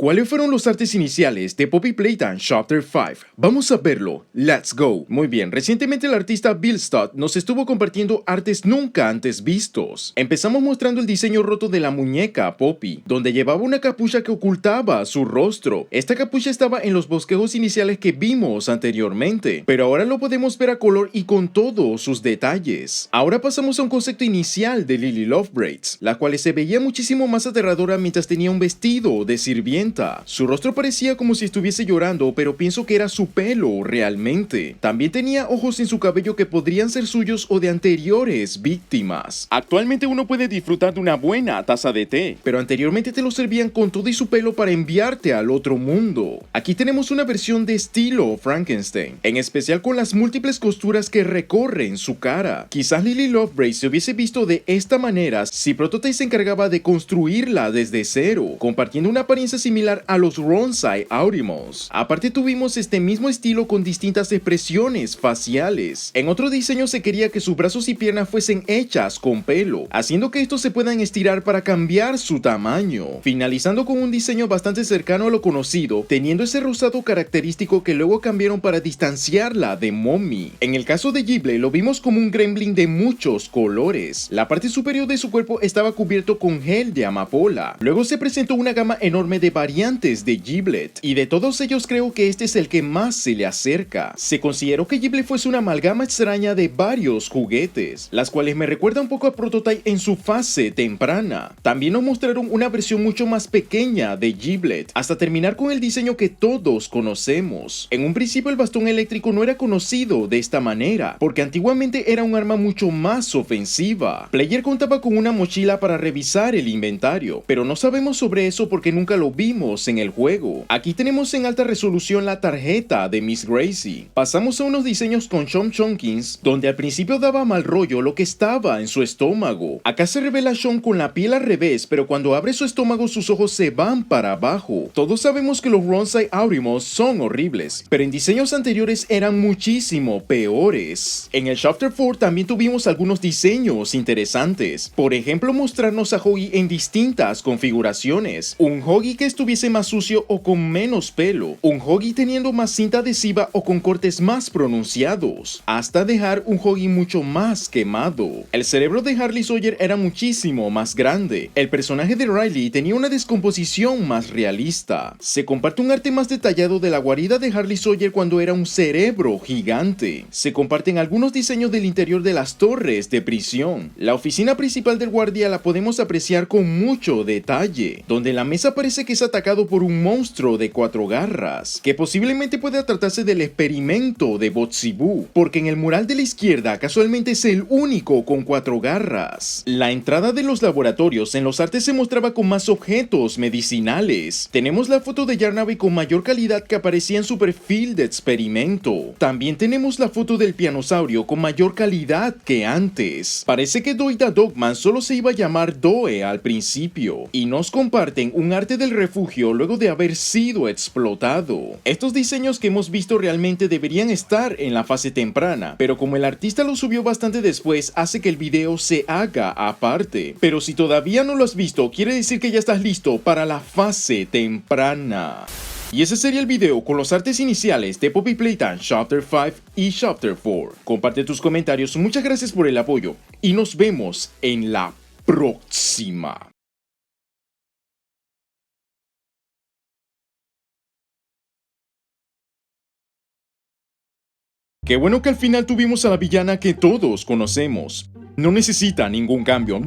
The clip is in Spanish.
¿Cuáles fueron los artes iniciales de Poppy Playtime Chapter 5? Vamos a verlo. Let's go. Muy bien, recientemente el artista Bill Stott nos estuvo compartiendo artes nunca antes vistos. Empezamos mostrando el diseño roto de la muñeca Poppy, donde llevaba una capucha que ocultaba su rostro. Esta capucha estaba en los bosquejos iniciales que vimos anteriormente, pero ahora lo podemos ver a color y con todos sus detalles. Ahora pasamos a un concepto inicial de Lily Lovebraids, la cual se veía muchísimo más aterradora mientras tenía un vestido de sirvienta. Su rostro parecía como si estuviese llorando, pero pienso que era su pelo realmente. También tenía ojos en su cabello que podrían ser suyos o de anteriores víctimas. Actualmente uno puede disfrutar de una buena taza de té, pero anteriormente te lo servían con todo y su pelo para enviarte al otro mundo. Aquí tenemos una versión de estilo Frankenstein, en especial con las múltiples costuras que recorren su cara. Quizás Lily Lovebraids se hubiese visto de esta manera si Prototype se encargaba de construirla desde cero, compartiendo una apariencia similar a los Ronsai Aurimals. Aparte tuvimos este mismo estilo con distintas expresiones faciales. En otro diseño se quería que sus brazos y piernas fuesen hechas con pelo, haciendo que estos se puedan estirar para cambiar su tamaño, finalizando con un diseño bastante cercano a lo conocido, teniendo ese rosado característico que luego cambiaron para distanciarla de Mommy. En el caso de Ghibli lo vimos como un gremlin de muchos colores. La parte superior de su cuerpo estaba cubierto con gel de amapola. Luego se presentó una gama enorme de variantes de Giblet, y de todos ellos creo que este es el que más se le acerca. Se consideró que Ghibli fuese una amalgama extraña de varios juguetes, las cuales me recuerdan un poco a Prototype en su fase temprana. También nos mostraron una versión mucho más pequeña de Giblet, hasta terminar con el diseño que todos conocemos. En un principio el bastón eléctrico no era conocido de esta manera, porque antiguamente era un arma mucho más ofensiva. Player contaba con una mochila para revisar el inventario, pero no sabemos sobre eso porque nunca lo vimos en el juego. Aquí tenemos en alta resolución la tarjeta de Miss Gracie. Pasamos a unos diseños con Sean Chonkins, donde al principio daba mal rollo lo que estaba en su estómago. Acá se revela Sean con la piel al revés, pero cuando abre su estómago sus ojos se van para abajo. Todos sabemos que los Ronsai Aurimals son horribles, pero en diseños anteriores eran muchísimo peores. En el Chapter 4 también tuvimos algunos diseños interesantes. Por ejemplo, mostrarnos a Hoggy en distintas configuraciones. Un Hoggy que estuviese más sucio o con menos pelo, un Hoggy teniendo más cinta adhesiva o con cortes más pronunciados, hasta dejar un Hoggy mucho más quemado. El cerebro de Harley Sawyer era muchísimo más grande. El personaje de Riley tenía una descomposición más realista. Se comparte un arte más detallado de la guarida de Harley Sawyer cuando era un cerebro gigante. Se comparten algunos diseños del interior de las torres de prisión. La oficina principal del guardia la podemos apreciar con mucho detalle, donde la mesa parece que es atacado por un monstruo de 4 garras, que posiblemente pueda tratarse del experimento de Botzibu, porque en el mural de la izquierda casualmente es el único con 4 garras. La entrada de los laboratorios en los artes se mostraba con más objetos medicinales. Tenemos la foto de Yarnaby con mayor calidad que aparecía en su perfil de experimento. También tenemos la foto del pianosaurio con mayor calidad que antes. Parece que Doida Dogman solo se iba a llamar Doe al principio, y nos comparten un arte del refugio luego de haber sido explotado. Estos diseños que hemos visto realmente deberían estar en la fase temprana, pero como el artista lo subió bastante después, hace que el video se haga aparte. Pero si todavía no lo has visto, quiere decir que ya estás listo para la fase temprana. Y ese sería el video con los artes iniciales de Poppy Playtime Chapter 5 y Chapter 4. Comparte tus comentarios, muchas gracias por el apoyo y nos vemos en la próxima. Qué bueno que al final tuvimos a la villana que todos conocemos. No necesita ningún cambio.